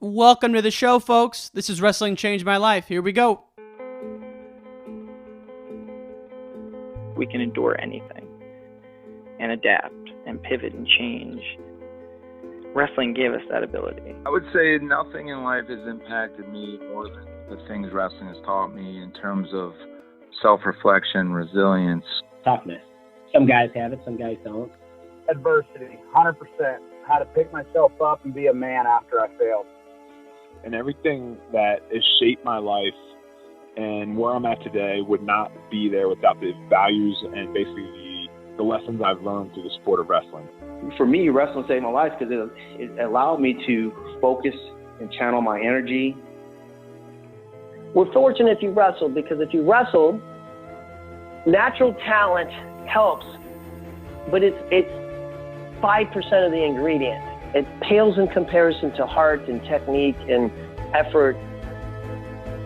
Welcome to the show, folks. This is Wrestling Changed My Life. Here we go. We can endure anything and adapt and pivot and change. Wrestling gave us that ability. I would say nothing in life has impacted me more than the things wrestling has taught me in terms of self-reflection, resilience. Toughness. Some guys have it, some guys don't. Adversity, 100%. How to pick myself up and be a man after I failed. And everything that has shaped my life and where I'm at today would not be there without the values and basically the lessons I've learned through the sport of wrestling. For me, wrestling saved my life because it allowed me to focus and channel my energy. We're fortunate if you wrestled, because if you wrestled, natural talent helps, but it's 5% of the ingredient. It pales in comparison to heart and technique and effort.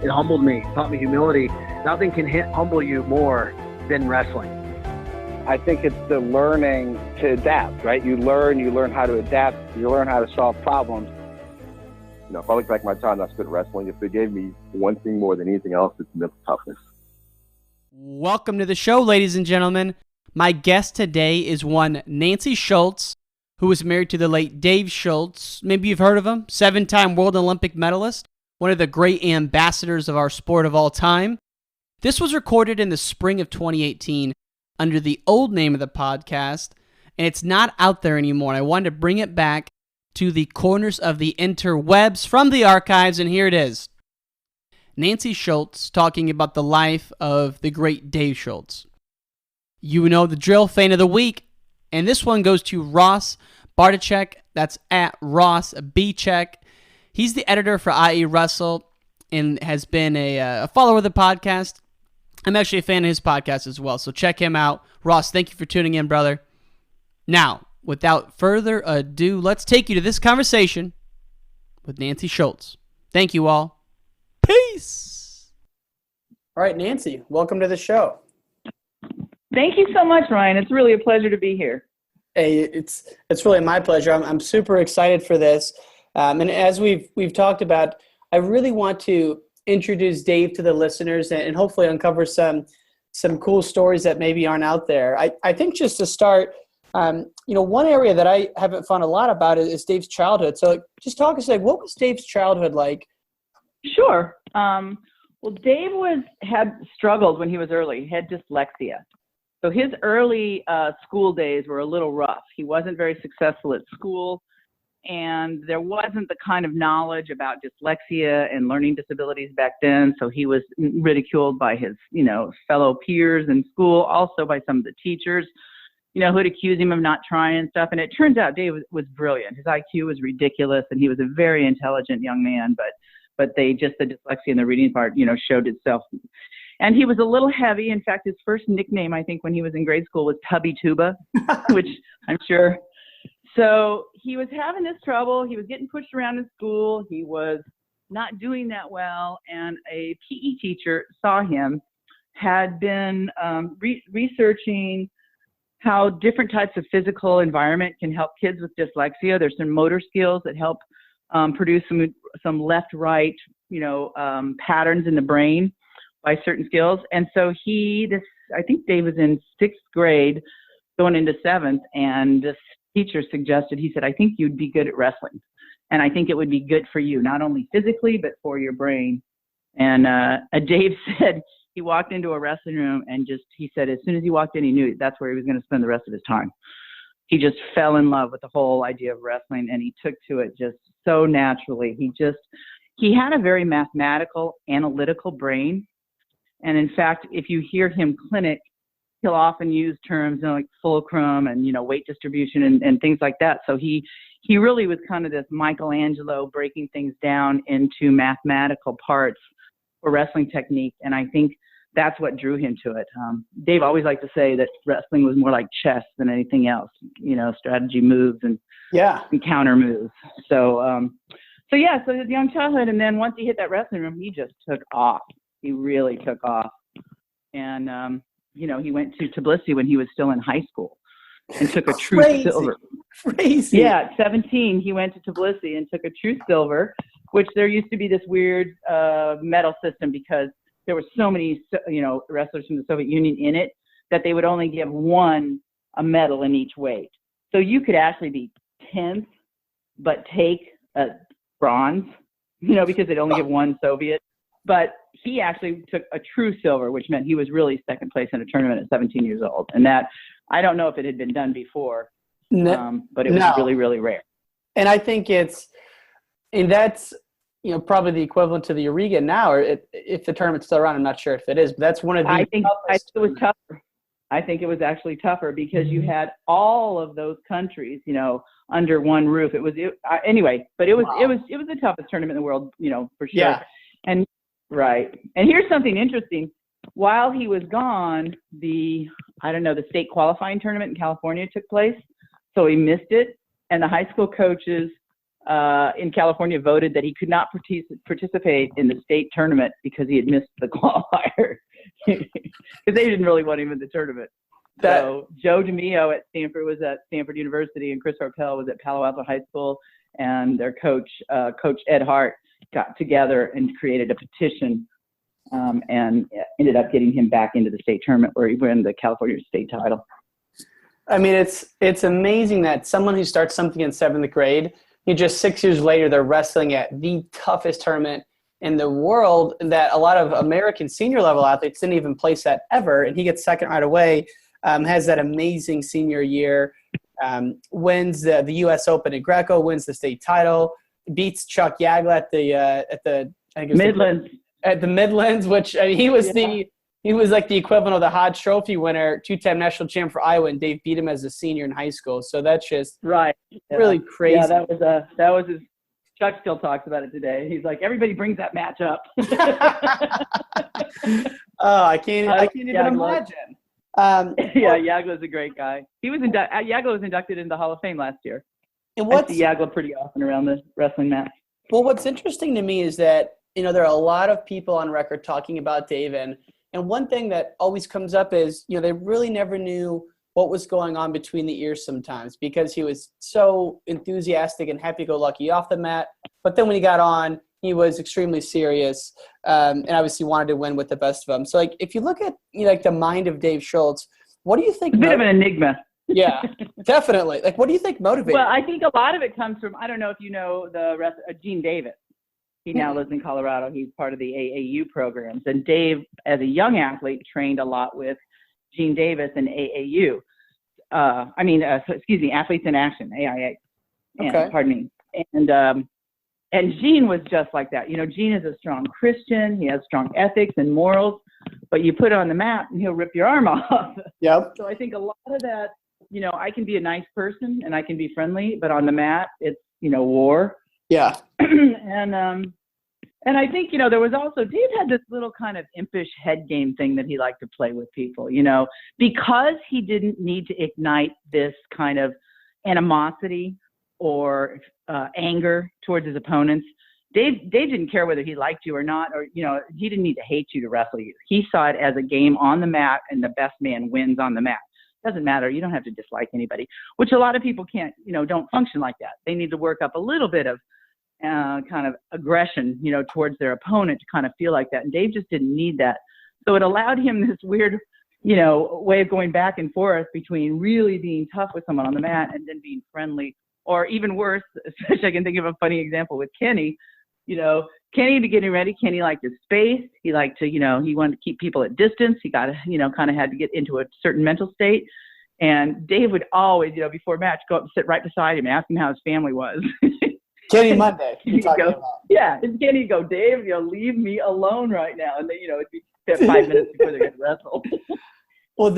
It humbled me, taught me humility. Nothing can humble you more than wrestling. I think it's the learning to adapt, right? You learn how to adapt, you learn how to solve problems. You know, if I look back at my time I spent wrestling, if it gave me one thing more than anything else, it's mental toughness. Welcome to the show, ladies and gentlemen. My guest today is one Nancy Schultz, who was married to the late Dave Schultz. Maybe you've heard of him. 7-time World Olympic medalist, one of the great ambassadors of our sport of all time. This was recorded in the spring of 2018 under the old name of the podcast, and it's not out there anymore. I wanted to bring it back to the corners of the interwebs from the archives, and here it is. Nancy Schultz talking about the life of the great Dave Schultz. You know the drill, fan of the week. And this one goes to Ross Bartachek. That's at Ross Bcheck. He's the editor for IE Wrestle and has been a follower of the podcast. I'm actually a fan of his podcast as well, so check him out. Ross, thank you for tuning in, brother. Now, without further ado, let's take you to this conversation with Nancy Schultz. Thank you all. Peace. All right, Nancy, welcome to the show. Thank you so much, Ryan. It's really a pleasure to be here. Hey, it's really my pleasure. I'm super excited for this. And as we've talked about, I really want to introduce Dave to the listeners and hopefully uncover some cool stories that maybe aren't out there. I think just to start, one area that I haven't found a lot about is Dave's childhood. So just talk us, what was Dave's childhood like? Sure. Well, Dave had struggled when he was early. He had dyslexia. So his early school days were a little rough. He wasn't very successful at school, and there wasn't the kind of knowledge about dyslexia and learning disabilities back then. So he was ridiculed by his, fellow peers in school, also by some of the teachers, who'd accuse him of not trying and stuff. And it turns out Dave was brilliant. His IQ was ridiculous, and he was a very intelligent young man, but the dyslexia and the reading part, showed itself. And he was a little heavy. In fact, his first nickname, I think, when he was in grade school was Tubby Tuba, which I'm sure. So he was having this trouble. He was getting pushed around in school. He was not doing that well. And a PE teacher saw him, had been researching how different types of physical environment can help kids with dyslexia. There's some motor skills that help produce some left-right, patterns in the brain by certain skills. And so I think Dave was in 6th grade going into 7th, and this teacher suggested, he said, I think you'd be good at wrestling. And I think it would be good for you, not only physically, but for your brain. And Dave said he walked into a wrestling room and he said, as soon as he walked in, he knew that's where he was going to spend the rest of his time. He just fell in love with the whole idea of wrestling, and he took to it just so naturally. He had a very mathematical, analytical brain. And in fact, if you hear him clinic, he'll often use terms like fulcrum and, weight distribution and things like that. So he really was kind of this Michelangelo, breaking things down into mathematical parts for wrestling technique. And I think that's what drew him to it. Dave always liked to say that wrestling was more like chess than anything else, strategy moves and counter moves. So his young childhood. And then once he hit that wrestling room, he just took off. He really took off. And, he went to Tbilisi when he was still in high school and took a true silver. Crazy. Yeah, at 17, he went to Tbilisi and took a true silver which there used to be this weird medal system because there were so many, wrestlers from the Soviet Union in it that they would only give one a medal in each weight. So you could actually be 10th, but take a bronze, because they'd only give one Soviet. But he actually took a true silver, which meant he was really second place in a tournament at 17 years old. And that, I don't know if it had been done before, but it was really, really rare. And I think that's, probably the equivalent to the Eureka now, or if the tournament's still around, I'm not sure if it is, but that's one of the I think it was tougher. I think it was actually tougher because you had all of those countries, under one roof. Anyway, but it was the toughest tournament in the world, for sure. Yeah. And right. And here's something interesting. While he was gone, the state qualifying tournament in California took place. So he missed it. And the high school coaches in California voted that he could not participate in the state tournament because he had missed the qualifier. Because they didn't really want him in the tournament. So Joe DeMeo at Stanford was at Stanford University, and Chris Harpel was at Palo Alto High School, and their coach, Coach Ed Hart, got together and created a petition and ended up getting him back into the state tournament where he won the California state title. I mean, it's amazing that someone who starts something in 7th grade, just 6 years later, they're wrestling at the toughest tournament in the world that a lot of American senior level athletes didn't even place at ever. And he gets second right away, has that amazing senior year, wins the U.S. Open at Greco, wins the state title, beats Chuck Yagla at the Midlands. At the Midlands, which he was like the equivalent of the Hodge Trophy winner, 2-time national champ for Iowa, and Dave beat him as a senior in high school. So that's just really crazy. Yeah, that was his. Chuck still talks about it today. He's like, everybody brings that match up. Oh, I can't even imagine. Yagla's a great guy. Yagla was inducted into the Hall of Fame last year. And I see Yagla pretty often around the wrestling mat. Well, what's interesting to me is that, there are a lot of people on record talking about Dave, and one thing that always comes up is, they really never knew what was going on between the ears sometimes because he was so enthusiastic and happy-go-lucky off the mat. But then when he got on, he was extremely serious and obviously wanted to win with the best of them. So, if you look at the mind of Dave Schultz, what do you think? A bit of an enigma. Yeah, definitely. What do you think motivated? Well, I think a lot of it comes from, I don't know if you know Gene Davis. He now lives in Colorado. He's part of the AAU programs. And Dave, as a young athlete, trained a lot with Gene Davis and AAU. Athletes in Action, AIA. Okay. Pardon me. And Gene was just like that. Gene is a strong Christian. He has strong ethics and morals. But you put it on the mat, and he'll rip your arm off. Yep. So I think a lot of that, I can be a nice person and I can be friendly, but on the mat, it's, war. Yeah. And I think, there was also, Dave had this little kind of impish head game thing that he liked to play with people, because he didn't need to ignite this kind of animosity or anger towards his opponents. Dave didn't care whether he liked you or not, or, he didn't need to hate you to wrestle you. He saw it as a game on the mat, and the best man wins on the mat. Doesn't matter. You don't have to dislike anybody, which a lot of people can't, don't function like that. They need to work up a little bit of kind of aggression, towards their opponent to kind of feel like that. And Dave just didn't need that. So it allowed him this weird, way of going back and forth between really being tough with someone on the mat and then being friendly, or even worse, especially I can think of a funny example with Kenny. Kenny, to getting ready, Kenny liked his space. He liked to, he wanted to keep people at distance. He got, kind of had to get into a certain mental state. And Dave would always, before match, go up and sit right beside him and ask him how his family was. Kenny Monday. Yeah, and Kenny go, Dave, leave me alone right now. And then, it'd be 5 minutes before they're going to wrestle. Well,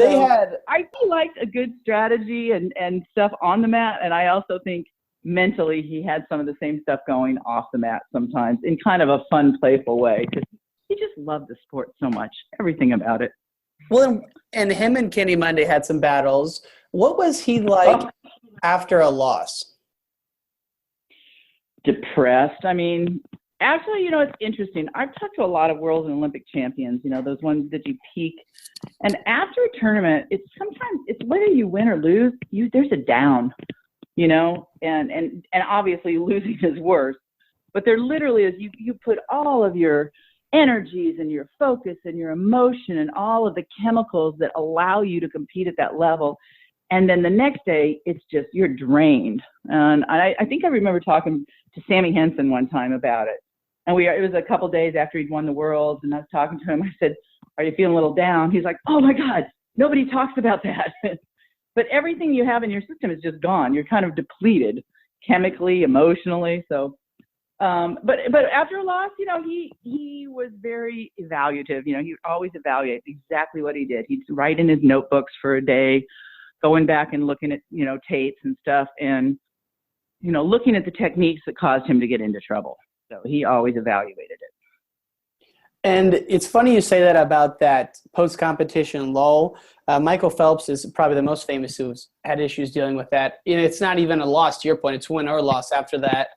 I liked a good strategy and stuff on the mat. And I also think mentally he had some of the same stuff going off the mat sometimes in kind of a fun, playful way. Because he just loved the sport so much, everything about it. Well, and him and Kenny Monday had some battles. What was he like after a loss? Depressed. I mean, actually, it's interesting. I've talked to a lot of world and Olympic champions, those ones that you peak. And after a tournament, it's whether you win or lose, there's a down, and obviously losing is worse. but there literally is, you put all of your energies and your focus and your emotion and all of the chemicals that allow you to compete at that level. And then the next day, it's just, you're drained. And I think I remember talking to Sammy Henson one time about it. And it was a couple days after he'd won the Worlds, and I was talking to him. I said, "Are you feeling a little down?" He's like, "Oh my God, nobody talks about that." But everything you have in your system is just gone. You're kind of depleted chemically, emotionally. So, but after a loss, he was very evaluative. He would always evaluate exactly what he did. He'd write in his notebooks for a day, going back and looking at, tapes and stuff, and, looking at the techniques that caused him to get into trouble. So he always evaluated it. And it's funny you say that about that post-competition lull. Michael Phelps is probably the most famous who's had issues dealing with that. It's not even a loss, to your point. It's win or loss after that.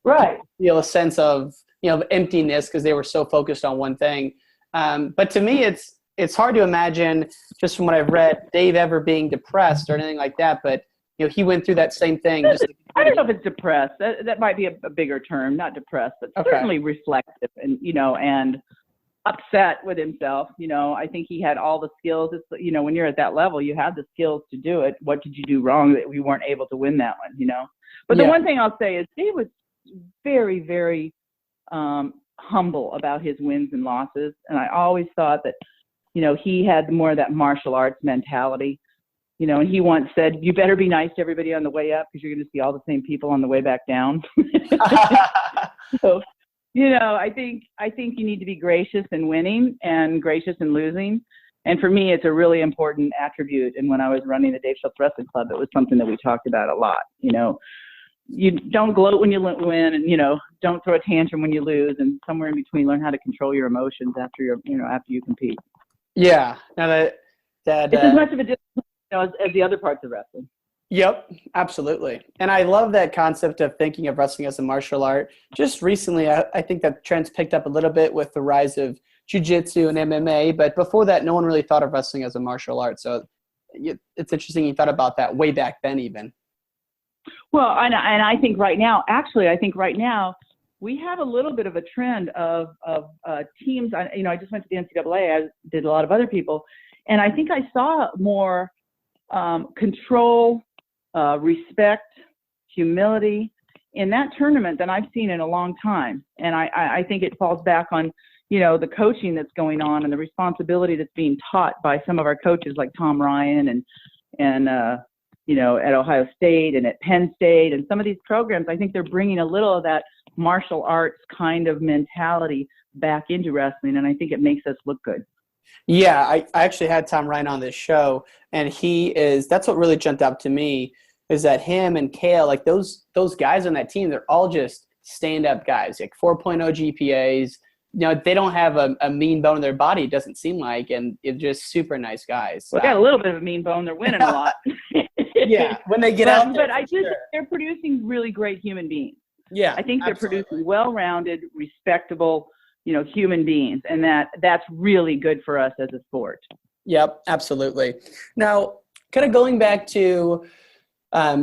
Right. A sense of, emptiness because they were so focused on one thing. But to me, it's hard to imagine, just from what I've read, Dave ever being depressed or anything like that. But, he went through that same thing. I don't know if it's depressed. That might be a bigger term, not depressed, but certainly reflective and, and upset with himself. I think he had all the skills. It's, when you're at that level, you have the skills to do it. What did you do wrong that we weren't able to win that one, But the one thing I'll say is Dave was very, very humble about his wins and losses. And I always thought that, he had more of that martial arts mentality. And he once said, "You better be nice to everybody on the way up because you're going to see all the same people on the way back down." So, I think you need to be gracious in winning and gracious in losing. And for me, it's a really important attribute. And when I was running the Dave Schultz Wrestling Club, it was something that we talked about a lot. You don't gloat when you win, and don't throw a tantrum when you lose, and somewhere in between, learn how to control your emotions after you compete. Yeah, now that it's as much of a discipline as the other parts of wrestling. Yep, absolutely. And I love that concept of thinking of wrestling as a martial art. Just recently, I think that trend's picked up a little bit with the rise of jiu-jitsu and MMA, but before that, no one really thought of wrestling as a martial art. So it's interesting you thought about that way back then even. Well, and I think right now, we have a little bit of a trend of teams. I just went to the NCAA. I did a lot of other people, and I think I saw more control, respect, humility in that tournament than I've seen in a long time. And I think it falls back on, the coaching that's going on and the responsibility that's being taught by some of our coaches like Tom Ryan and at Ohio State and at Penn State and some of these programs. I think they're bringing a little of that martial arts kind of mentality back into wrestling, and I think it makes us look good. Yeah, I actually had Tom Ryan on this show, and that's what really jumped out to me, is that him and Kale, like those guys on that team, they're all just stand-up guys, like 4.0 GPAs. They don't have a mean bone in their body, it doesn't seem like, and they're just super nice guys. Well, they got a little bit of a mean bone. They're winning a lot. Yeah, when they get out there. But I just think they're producing really great human beings. Yeah, I think they're producing well-rounded, respectable, human beings, and that's really good for us as a sport. Yep, absolutely. Now, kind of going back to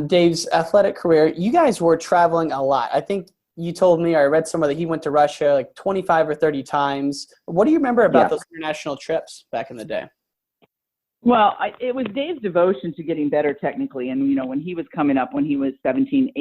Dave's athletic career, you guys were traveling a lot. I think you told me, or I read somewhere, that he went to Russia like 25 or 30 times. What do you remember about those international trips back in the day? Well, it was Dave's devotion to getting better technically. And, when he was coming up, when he was 16,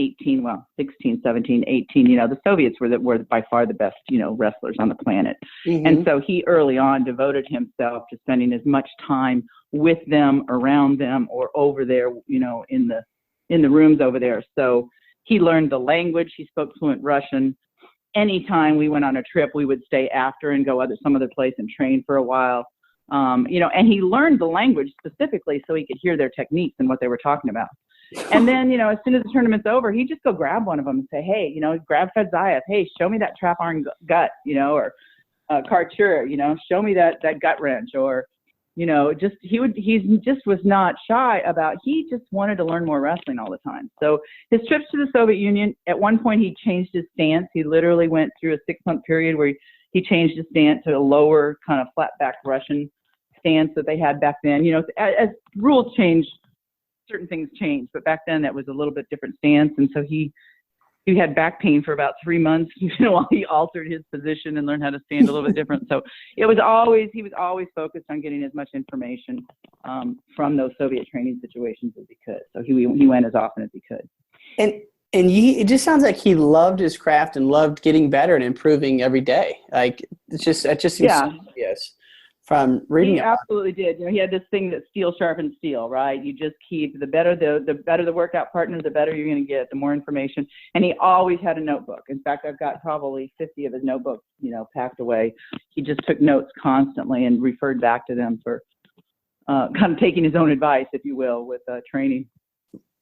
17, 18, the Soviets were by far the best, wrestlers on the planet. Mm-hmm. And so he early on devoted himself to spending as much time with them, around them, or over there, in the rooms over there. So he learned the language. He spoke fluent Russian. Anytime we went on a trip, we would stay after and go some other place and train for a while. And he learned the language specifically so he could hear their techniques and what they were talking about. And then, as soon as the tournament's over, he'd just go grab one of them and say, "Hey, grab Fedzayev. Hey, show me that trap arm gut, or Karcher, show me that gut wrench," or, he just was not shy about, he just wanted to learn more wrestling all the time. So his trips to the Soviet Union, at one point he changed his stance. He literally went through a 6-month period where he changed his stance to a lower kind of flat back Russian stance that they had back then. As rules change, certain things change, but back then that was a little bit different stance. And so he he had back pain for about 3 months, while he altered his position and learned how to stand a little bit different. So he was always focused on getting as much information from those Soviet training situations as he could. So he went as often as he could. And it just sounds like he loved his craft and loved getting better and improving every day. Like it just seems so obvious from reading. He absolutely did. He had this thing that steel sharpens steel, right? You just keep the better the workout partner, the better you're going to get, the more information. And he always had a notebook. In fact, I've got probably 50 of his notebooks, packed away. He just took notes constantly and referred back to them for kind of taking his own advice, if you will, with training.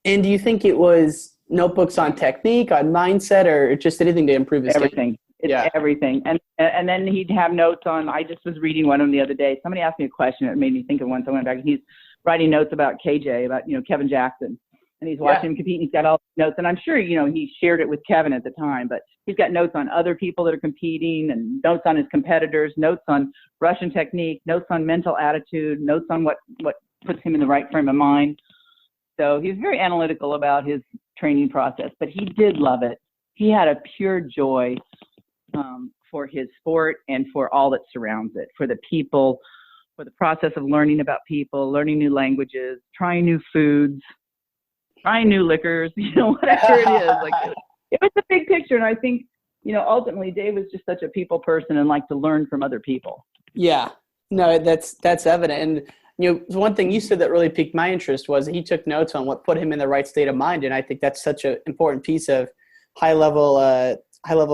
And do you think it was notebooks on technique, on mindset, or just anything to improve his everything? It's everything. And then he'd have notes on, I just was reading one of them the other day. Somebody asked me a question that made me think of one. So I went back and he's writing notes about KJ, about, Kevin Jackson. And he's watching him compete and he's got all these notes. And I'm sure, he shared it with Kevin at the time, but he's got notes on other people that are competing and notes on his competitors, notes on Russian technique, notes on mental attitude, notes on what puts him in the right frame of mind. So he's very analytical about his training process, but he did love it. He had a pure joy for his sport and for all that surrounds it, for the people, for the process of learning about people, learning new languages, trying new foods, trying new liquors, whatever it is. Like it was a big picture. And I think, ultimately Dave was just such a people person and liked to learn from other people. Yeah, no, that's evident. And, one thing you said that really piqued my interest was he took notes on what put him in the right state of mind. And I think that's such an important piece of high level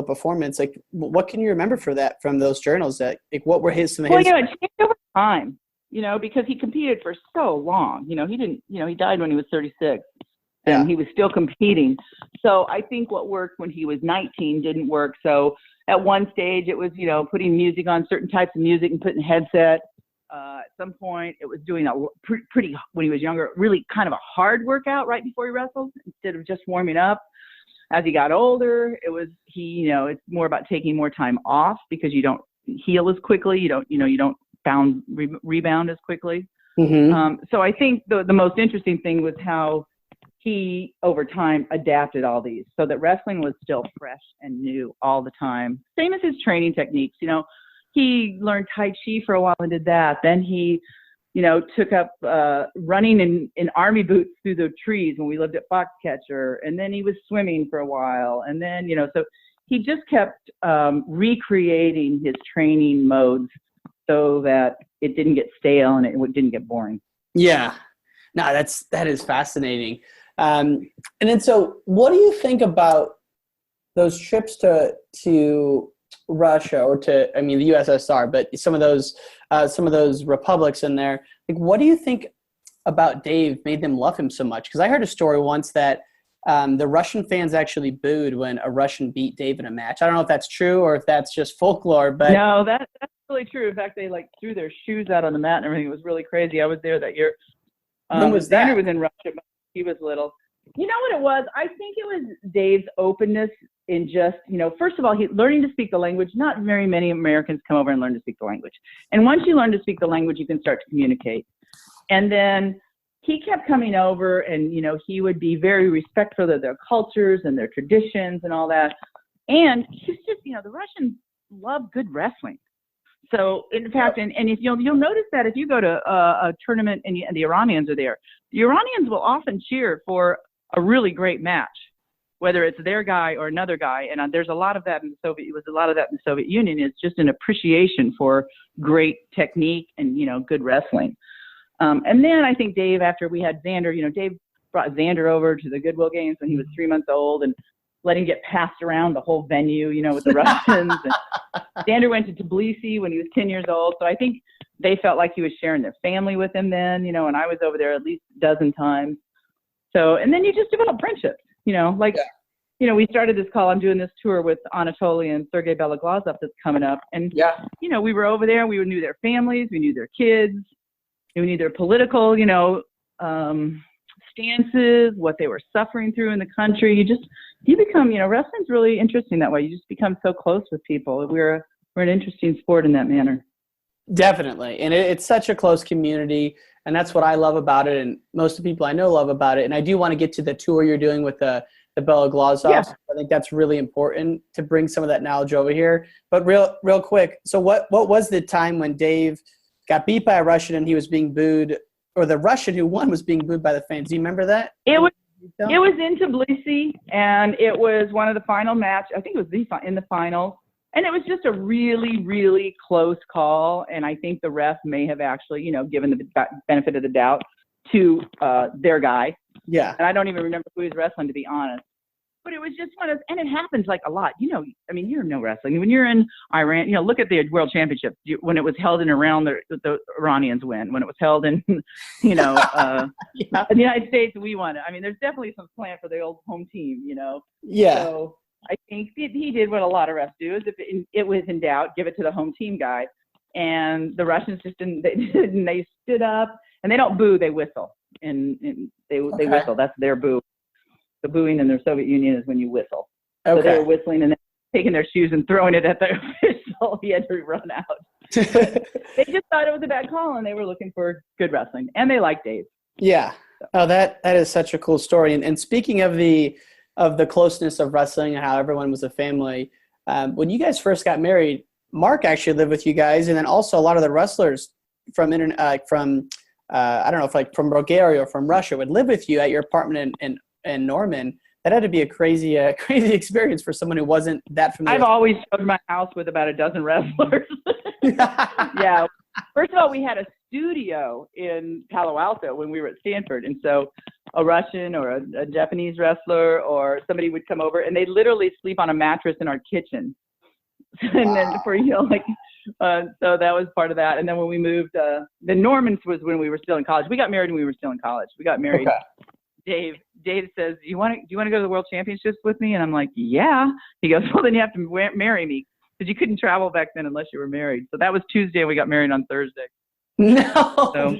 performance. Like, what can you remember from those journals? That, like, what were some of his? Well, it changed over time, because he competed for so long. He didn't, he died when he was 36 and he was still competing. So I think what worked when he was 19 didn't work. So at one stage it was, putting music on, certain types of music and putting headset. At some point it was doing a pretty, when he was younger, really kind of a hard workout right before he wrestled instead of just warming up. As he got older, it was, it's more about taking more time off because you don't heal as quickly. You don't rebound as quickly. Mm-hmm. So I think the most interesting thing was how he, over time, adapted all these so that wrestling was still fresh and new all the time. Same as his training techniques. He learned Tai Chi for a while and did that. Then he, took up running in army boots through the trees when we lived at Foxcatcher. And then he was swimming for a while. And then, so he just kept recreating his training modes so that it didn't get stale and it didn't get boring. Yeah. No, that is fascinating. And then, so what do you think about those trips to Russia or the USSR, but some of those republics in there? Like, what do you think about Dave made them love him so much? Because I heard a story once that the Russian fans actually booed when a Russian beat Dave in a match. I don't know if that's true or if that's just folklore, but no, that's really true. In fact, they threw their shoes out on the mat and everything. It was really crazy. I was there that year. When was that? Xander was in Russia, but he was little. You know what it was? I think it was Dave's openness in just, first of all, learning to speak the language. Not very many Americans come over and learn to speak the language. And once you learn to speak the language, you can start to communicate. And then he kept coming over and, he would be very respectful of their cultures and their traditions and all that. And he's just, the Russians love good wrestling. So, in fact, and if you'll notice that if you go to a tournament and the Iranians are there, the Iranians will often cheer for a really great match, whether it's their guy or another guy. And there's a lot of that in the Soviet Union. It's just an appreciation for great technique and, good wrestling. And then I think Dave, after we had Xander, Dave brought Xander over to the Goodwill Games when he was 3 months old and let him get passed around the whole venue, with the Russians. And Xander went to Tbilisi when he was 10 years old. So I think they felt like he was sharing their family with him then, and I was over there at least a dozen times. So, and then you just develop friendships, we started this call. I'm doing this tour with Anatoly and Sergei Beloglazov that's coming up. And, we were over there. We knew their families. We knew their kids. We knew their political, stances, what they were suffering through in the country. You become, wrestling's really interesting that way. You just become so close with people. We're an interesting sport in that manner. Definitely. And it's such a close community. And that's what I love about it. And most of the people I know love about it. And I do want to get to the tour you're doing with the the Beloglazov. Yeah. I think that's really important to bring some of that knowledge over here. But real quick, so what was the time when Dave got beat by a Russian and he was being booed, or the Russian who won was being booed by the fans? Do you remember that? It was in Tbilisi, and it was one of the final match. I think it was in the finals. And it was just a really, really close call. And I think the ref may have actually, you know, given the benefit of the doubt to their guy. Yeah. And I don't even remember who he was wrestling, to be honest. But it was just one of those, and it happens like a lot. You know, I mean, you know wrestling. When you're in Iran, you know, look at the World Championship. When it was held in Iran, the Iranians win. When it was held in, you know, in the United States, we won it. I mean, there's definitely some plan for the old home team, you know. Yeah. So I think he did what a lot of refs do, is if it was in doubt, give it to the home team guy. And the Russians just didn't. They stood up, and they don't boo, they whistle. And they whistle. That's their boo. The booing in the Soviet Union is when you whistle. Okay. So they were whistling and then taking their shoes and throwing it at the official. He had to run out. They just thought it was a bad call, and they were looking for good wrestling. And they liked Dave. Yeah. Oh, that is such a cool story. And speaking of the closeness of wrestling and how everyone was a family, when you guys first got married, Mark actually lived with you guys, and then also a lot of the wrestlers from I don't know if like from Bulgaria or from Russia would live with you at your apartment in Norman. That had to be a crazy experience for someone who wasn't that familiar. I've always showed my house with about a dozen wrestlers. Yeah. First of all, we had a studio in Palo Alto when we were at Stanford. And so a Russian or a Japanese wrestler or somebody would come over, and they'd literally sleep on a mattress in our kitchen. And then for, you know, like, so that was part of that. And then when we moved, the Normans was when we were still in college. We got married when we were still in college. We got married. Okay. Dave says, do you want to go to the World Championships with me? And I'm like, yeah. He goes, well, then you have to marry me, because you couldn't travel back then unless you were married. So that was Tuesday, and we got married on Thursday. No. So,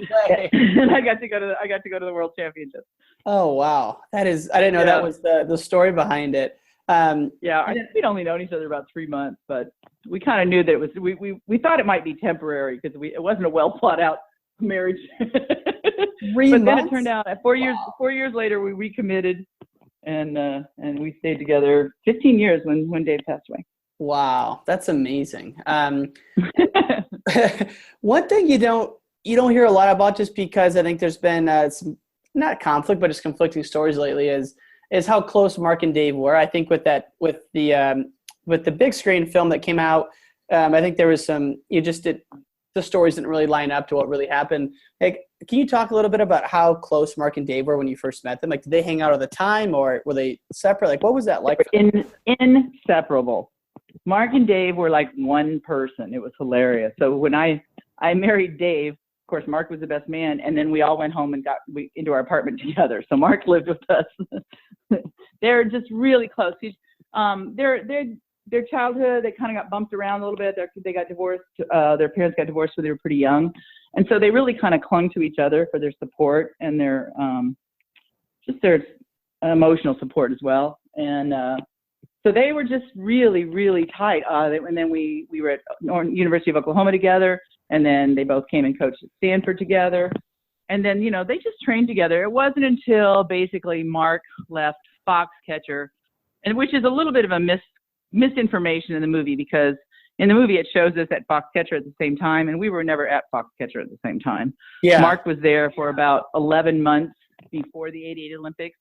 and I got to go to the World Championships. Oh wow, I didn't know that was the story behind it. We'd only known each other about 3 months, but we kind of knew that it was. We thought it might be temporary, because it wasn't a well thought out marriage. 3 months? Then it turned out at 4 years. 4 years later, we recommitted, and we stayed together 15 years when Dave passed away. Wow, that's amazing. One thing you don't hear a lot about, just because I think there's been some, not conflict, but just conflicting stories lately, is how close Mark and Dave were. I think with the big screen film that came out, I think there was some, the stories didn't really line up to what really happened. Like, can you talk a little bit about how close Mark and Dave were when you first met them? Like, did they hang out all the time, or were they separate? Like, what was that like? Inseparable. Mark and Dave were like one person. It was hilarious. So when I married Dave, of course, Mark was the best man, and then we all went home and got into our apartment together. So Mark lived with us. They're just really close. Their childhood, they kind of got bumped around a little bit. They got divorced. Their parents got divorced when they were pretty young, and so they really kind of clung to each other for their support and their emotional support as well. And so they were just really, really tight. And then we were at University of Oklahoma together, and then they both came and coached at Stanford together. And then, they just trained together. It wasn't until basically Mark left Foxcatcher, and which is a little bit of a misinformation in the movie, because in the movie it shows us at Foxcatcher at the same time, and we were never at Foxcatcher at the same time. Yeah. Mark was there for about 11 months before the 88 Olympics,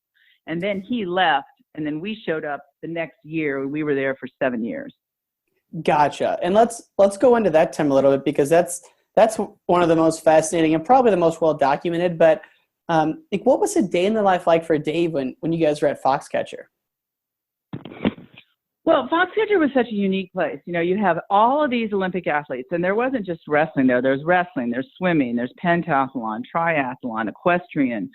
and then he left. And then we showed up the next year. We were there for 7 years. Gotcha. And let's go into that time a little bit, because that's one of the most fascinating and probably the most well documented. But what was a day in the life like for Dave when you guys were at Foxcatcher? Well, Foxcatcher was such a unique place. You have all of these Olympic athletes, and there wasn't just wrestling there. There's wrestling, there's swimming, there's pentathlon, triathlon, equestrian.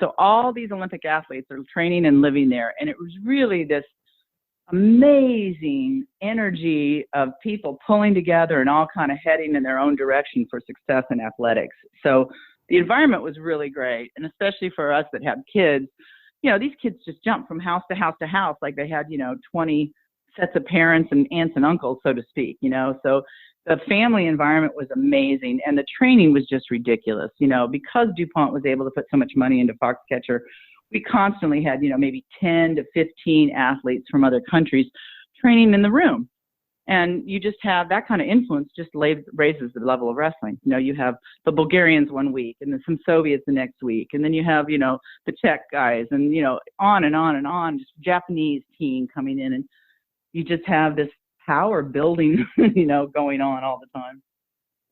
So all these Olympic athletes are training and living there. And it was really this amazing energy of people pulling together and all kind of heading in their own direction for success in athletics. So the environment was really great. And especially for us that have kids, these kids just jump from house to house to house like they had, 20 sets of parents and aunts and uncles, so to speak, So the family environment was amazing, and the training was just ridiculous. Because DuPont was able to put so much money into Foxcatcher, we constantly had, maybe 10 to 15 athletes from other countries training in the room. And you just have that kind of influence just raises the level of wrestling. You have the Bulgarians one week and then some Soviets the next week. And then you have, the Czech guys and, on and on and on, just Japanese team coming in. And you just have this power building, going on all the time.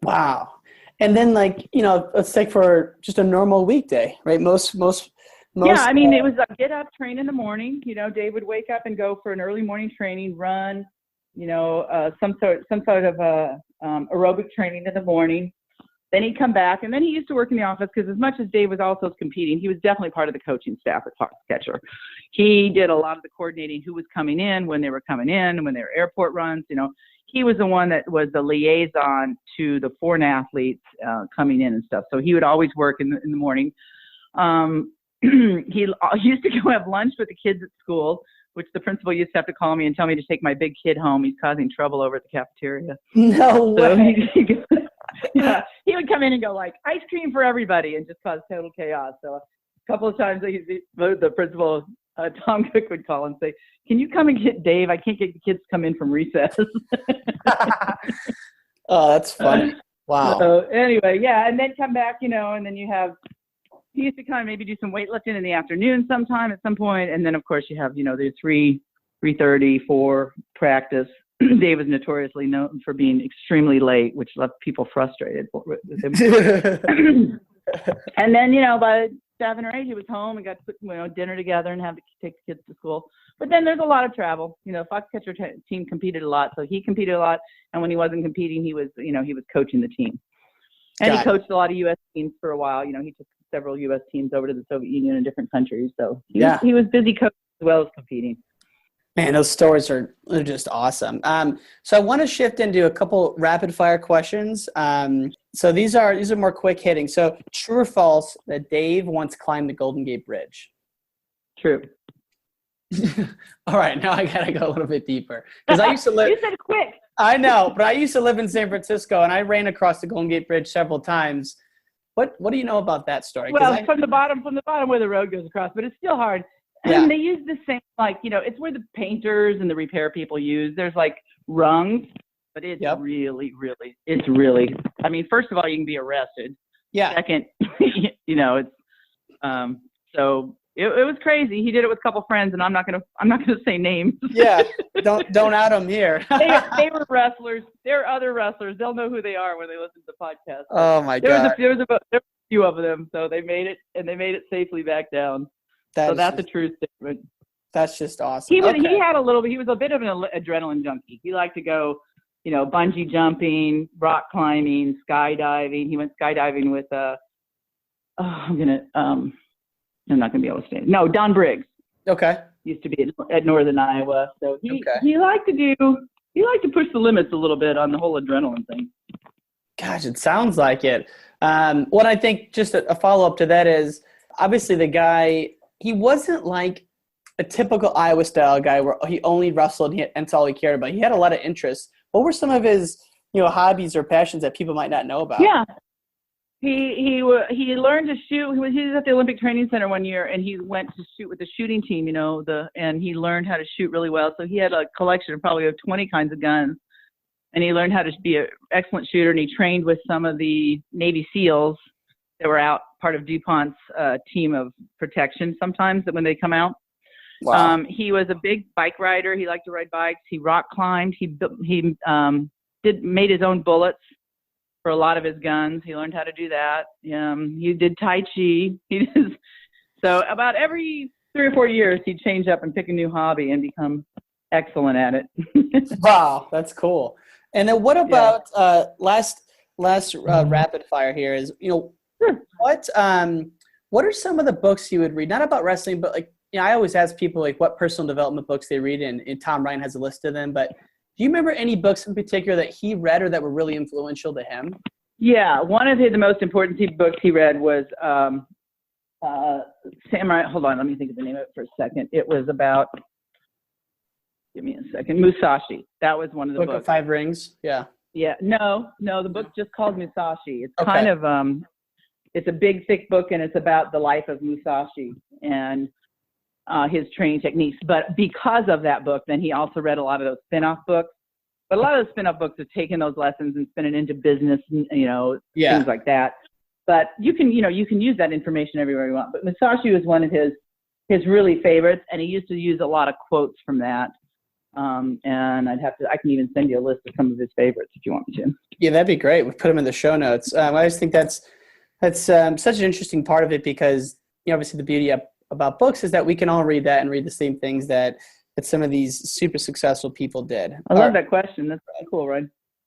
Wow. And then let's take for just a normal weekday, right? Most. Yeah, I mean, it was a get up, train in the morning. Dave would wake up and go for an early morning training, run, some sort of aerobic training in the morning. Then he'd come back, and then he used to work in the office because as much as Dave was also competing, he was definitely part of the coaching staff at Foxcatcher. He did a lot of the coordinating, who was coming in, when they were coming in, when they were airport runs. He was the one that was the liaison to the foreign athletes coming in and stuff. So he would always work in the morning. He used to go have lunch with the kids at school, which the principal used to have to call me and tell me to take my big kid home. He's causing trouble over at the cafeteria. No way. Yeah, he would come in and go like, ice cream for everybody, and just cause total chaos. So a couple of times the principal, Tom Cook, would call and say, can you come and get Dave? I can't get the kids to come in from recess. Oh, that's funny. Wow. So anyway, yeah, and then come back, and then he used to kind of maybe do some weightlifting in the afternoon sometime at some point. And then, of course, you have, the 3:30, 4 practice. Dave was notoriously known for being extremely late, which left people frustrated with him. And then, by 7 or 8, he was home and got to put, dinner together and have to take the kids to school. But then there's a lot of travel. Foxcatcher team competed a lot, so he competed a lot. And when he wasn't competing, he was, he was coaching the team. And he coached a lot of U.S. teams for a while. He took several U.S. teams over to the Soviet Union and different countries. So he was busy coaching as well as competing. Man, those stories are just awesome. So I want to shift into a couple rapid fire questions. So these are more quick hitting. So true or false that Dave once climbed the Golden Gate Bridge? True. All right, now I gotta go a little bit deeper because I used to live. You said quick. I know, but I used to live in San Francisco and I ran across the Golden Gate Bridge several times. What do you know about that story? Well, from the bottom where the road goes across, but it's still hard. Yeah. And they use the same, it's where the painters and the repair people use. There's rungs, but it's really, I mean, first of all, you can be arrested. Yeah. Second, it's, so it was crazy. He did it with a couple friends, and I'm not gonna say names. Yeah. Don't out them here. they were wrestlers. They're other wrestlers. They'll know who they are when they listen to the podcast. Oh my God. There was a few of them, so they made it, and they made it safely back down. So that's a true statement. That's just awesome. He had a little bit. He was a bit of an adrenaline junkie. He liked to go, bungee jumping, rock climbing, skydiving. He went skydiving with I'm not gonna be able to say it. No, Don Briggs. Okay. Used to be at Northern Iowa. So he liked to push the limits a little bit on the whole adrenaline thing. Gosh, it sounds like it. What I think, just a follow-up to that is, obviously the guy, he wasn't like a typical Iowa-style guy where he only wrestled and that's all he cared about. He had a lot of interests. What were some of his, hobbies or passions that people might not know about? Yeah. He learned to shoot. He was at the Olympic Training Center one year, and he went to shoot with the shooting team, and he learned how to shoot really well. So he had a collection of probably 20 kinds of guns, and he learned how to be an excellent shooter, and he trained with some of the Navy SEALs that were out, part of DuPont's team of protection sometimes when they come out. Wow. He was a big bike rider. He liked to ride bikes. He rock climbed. He made his own bullets for a lot of his guns. He learned how to do that. He did Tai Chi. So about every 3 or 4 years, he'd change up and pick a new hobby and become excellent at it. Wow, that's cool. And then what about last rapid fire here is, Sure. What are some of the books you would read? Not about wrestling, but I always ask people what personal development books they read, and Tom Ryan has a list of them. But do you remember any books in particular that he read or that were really influential to him? Yeah, one of the most important books he read was Samurai. Hold on, let me think of the name of it for a second. It was about. Give me a second. Musashi. That was one of the books. Book of Five Rings. Yeah. Yeah. No, the book's just called Musashi. It's kind of it's a big, thick book, and it's about the life of Musashi and his training techniques. But because of that book, then he also read a lot of those spin-off books. But a lot of those spin-off books have taken those lessons and spin it into business, things like that. But you can use that information everywhere you want. But Musashi was one of his really favorites, and he used to use a lot of quotes from that. And I can even send you a list of some of his favorites if you want me to. Yeah, that'd be great. We'll put them in the show notes. I just think that's such an interesting part of it because, obviously the beauty about books is that we can all read that and read the same things that some of these super successful people did. I love that question. That's really cool, right?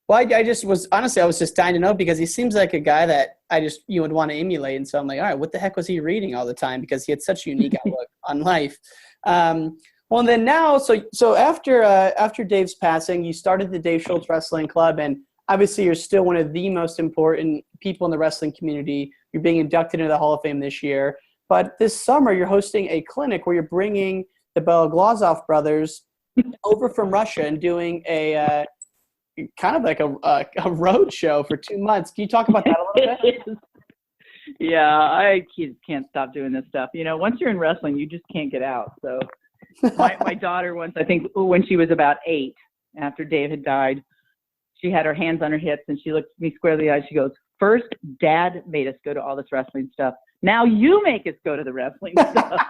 Well, I was just dying to know because he seems like a guy that you would want to emulate. And so I'm like, all right, what the heck was he reading all the time? Because he had such a unique outlook on life. Well, and then now, so after Dave's passing, you started the Dave Schultz Wrestling Club, and obviously you're still one of the most important people in the wrestling community. You're being inducted into the Hall of Fame this year. But this summer, you're hosting a clinic where you're bringing the Beloglazov brothers over from Russia and doing a kind of like a road show for 2 months. Can you talk about that a little bit? Yeah, I can't stop doing this stuff. Once you're in wrestling, you just can't get out. So my daughter once, I think when she was about 8, after Dave had died, she had her hands on her hips and she looked me squarely in the eye. She goes, "First, Dad made us go to all this wrestling stuff. Now you make us go to the wrestling stuff."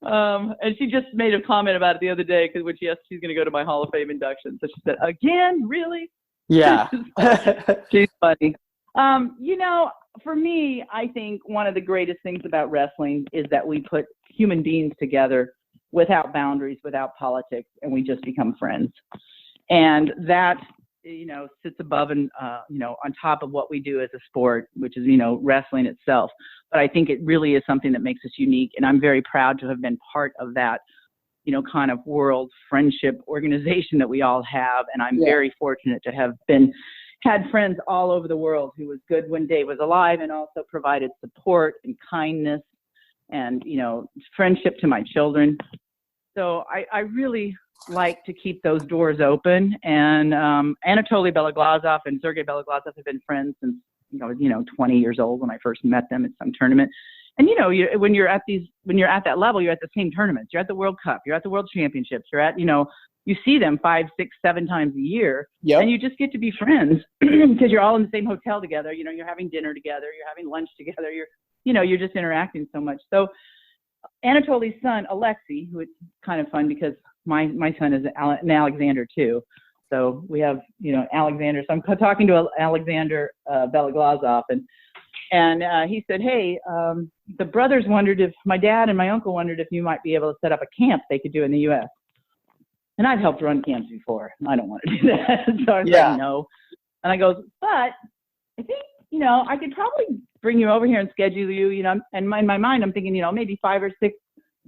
And she just made a comment about it the other day because when she asked she's going to go to my Hall of Fame induction. So she said, "Again, really?" Yeah. She's funny. For me, I think one of the greatest things about wrestling is that we put human beings together without boundaries, without politics, and we just become friends. And that, sits above and, on top of what we do as a sport, which is, wrestling itself. But I think it really is something that makes us unique. And I'm very proud to have been part of that, kind of world friendship organization that we all have. And I'm very fortunate to have had friends all over the world who was good when Dave was alive and also provided support and kindness and, friendship to my children. So I really like to keep those doors open. And Anatoly Beloglazov and Sergei Beloglazov have been friends since I was 20 years old when I first met them at some tournament. And when you're at that level, you're at the same tournaments. You're at the World Cup. You're at the World Championships. You're at you see them 5, 6, 7 times a year, and you just get to be friends because you're all in the same hotel together. You're having dinner together. You're having lunch together. You're just interacting so much. So Anatoly's son, Alexei, who it's kind of fun because my son is an Alexander too. So we have, Alexander. So I'm talking to Alexander Beloglazov, and he said, "Hey, the brothers wondered if my dad and my uncle wondered if you might be able to set up a camp they could do in the U.S." And I've helped run camps before. I don't want to do that. So I was like, no. And I goes, "But I think, I could probably bring you over here and schedule you, and in my mind, I'm thinking, maybe 5 or 6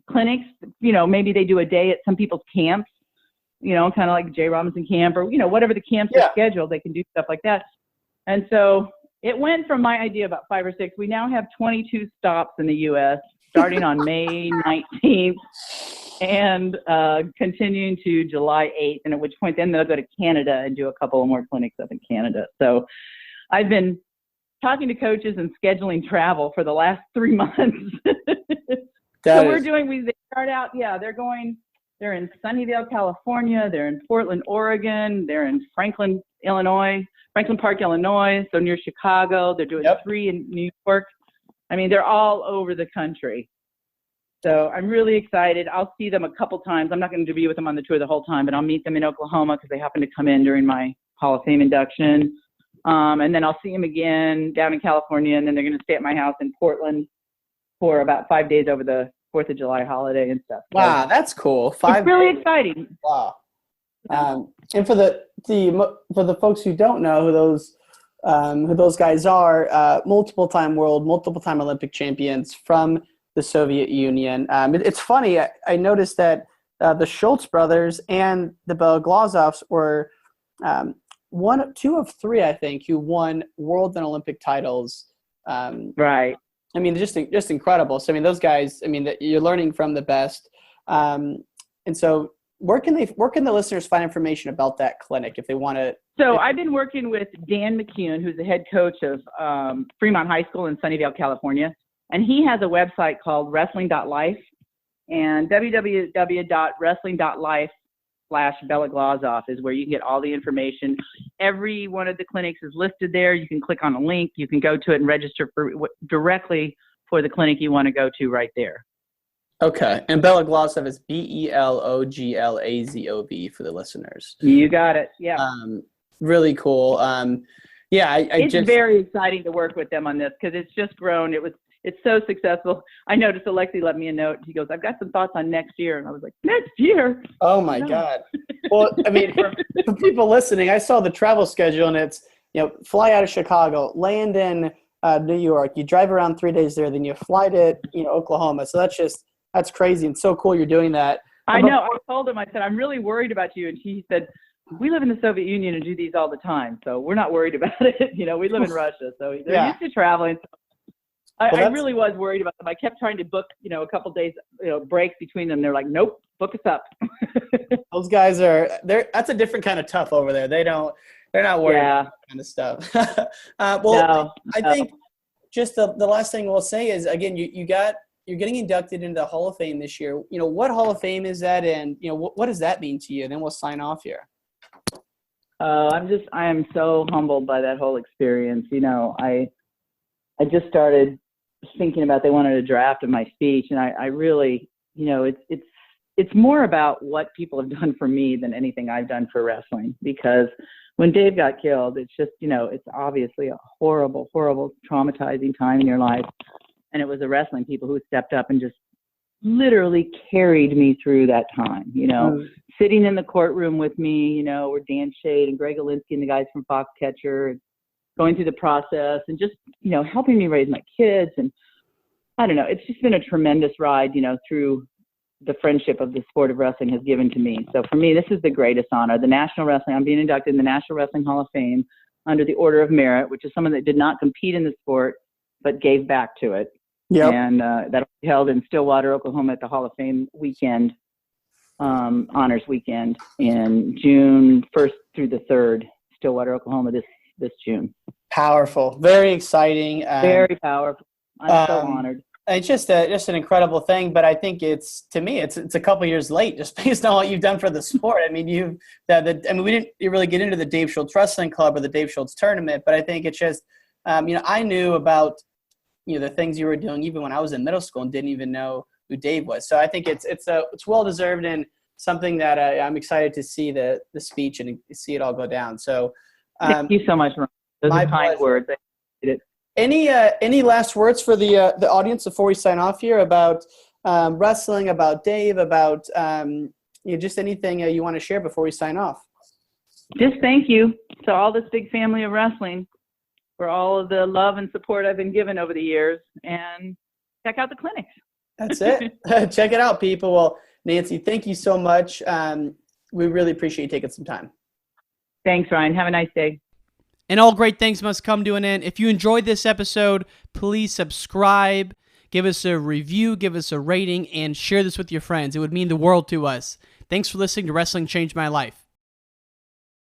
clinics, maybe they do a day at some people's camps, kind of like Jay Robinson camp or, whatever the camps are scheduled, they can do stuff like that." And so it went from my idea about 5 or 6. We now have 22 stops in the U.S. starting on May 19th and continuing to July 8th, and at which point then they'll go to Canada and do a couple of more clinics up in Canada. So I've been talking to coaches and scheduling travel for the last 3 months. They start out, they're in Sunnyvale, California, they're in Portland, Oregon, they're in Franklin Park, Illinois, so near Chicago. They're doing 3 in New York. I mean, they're all over the country. So I'm really excited. I'll see them a couple times. I'm not going to be with them on the tour the whole time, but I'll meet them in Oklahoma because they happen to come in during my Hall of Fame induction. And then I'll see them again down in California, and then they're going to stay at my house in Portland for about 5 days over the 4th of July holiday and stuff. Wow, that's cool. It's really exciting. Wow. And for the folks who don't know who those guys are, multiple-time world, multiple-time Olympic champions from the Soviet Union. It's funny. I noticed that the Schultz brothers and the Beloglazovs were 2 of 3, I think, who won world and Olympic titles. Right. I mean, just incredible. So, I mean, those guys, you're learning from the best. And so where can the listeners find information about that clinic if they want to So I've been working with Dan McCune, who's the head coach of Fremont High School in Sunnyvale, California. And he has a website called wrestling.life, and www.wrestling.life/Bella Glazov is where you can get all the information. Every one of the clinics is listed there. You can click on a link. You can go to it and register directly for the clinic you want to go to right there. Okay. And Bella Glazov is BELOGLAZOV for the listeners. You got it. Yeah. Really cool. It's very exciting to work with them on this because it's just grown. It's so successful. I noticed Alexi left me a note. He goes, I've got some thoughts on next year. And I was like, next year? Oh, my God. Well, I mean, for people listening, I saw the travel schedule, and it's, fly out of Chicago, land in New York. You drive around 3 days there, then you fly to, Oklahoma. So that's crazy and so cool you're doing that. I know. I told him, I said, I'm really worried about you. And he said, we live in the Soviet Union and do these all the time. So we're not worried about it. We live in Russia. So they're used to traveling. I really was worried about them. I kept trying to book, a couple days, breaks between them. They're like, nope, book us up. Those guys that's a different kind of tough over there. They're not worried about that kind of stuff. I think just the last thing we'll say is, again, you're getting inducted into the Hall of Fame this year. What Hall of Fame is that? And, what does that mean to you? And then we'll sign off here. I am so humbled by that whole experience. I just started thinking about, they wanted a draft of my speech, and I really, it's more about what people have done for me than anything I've done for wrestling. Because when Dave got killed, it's just, it's obviously a horrible, horrible, traumatizing time in your life. And it was the wrestling people who stepped up and just literally carried me through that time, sitting in the courtroom with me, were Dan Shade and Greg Olinsky and the guys from Foxcatcher, and going through the process and just, helping me raise my kids. And I don't know, it's just been a tremendous ride, through the friendship of the sport of wrestling has given to me. So for me, this is the greatest honor. I'm being inducted in the National Wrestling Hall of Fame under the Order of Merit, which is someone that did not compete in the sport, but gave back to it. Yep. And that'll be held in Stillwater, Oklahoma at the Hall of Fame weekend, honors weekend in June 1st through the 3rd, Stillwater, Oklahoma this June. Powerful. Very exciting. Very powerful. I'm so honored. It's just an incredible thing, but I think it's a couple years late just based on what you've done for the sport. I mean, we didn't really get into the Dave Schultz Wrestling Club or the Dave Schultz tournament, but I think it's just, I knew about, the things you were doing even when I was in middle school and didn't even know who Dave was. So I think it's well deserved and something that I'm excited to see the speech and see it all go down. So thank you so much, Ron. Those are kind words. I appreciate it. Any last words for the audience before we sign off here about wrestling, about Dave, about just anything you want to share before we sign off? Just thank you to all this big family of wrestling for all of the love and support I've been given over the years, and check out the clinics. That's it. Check it out, people. Well, Nancy, thank you so much. We really appreciate you taking some time. Thanks, Ryan. Have a nice day. And all great things must come to an end. If you enjoyed this episode, please subscribe, give us a review, give us a rating, and share this with your friends. It would mean the world to us. Thanks for listening to Wrestling Changed My Life.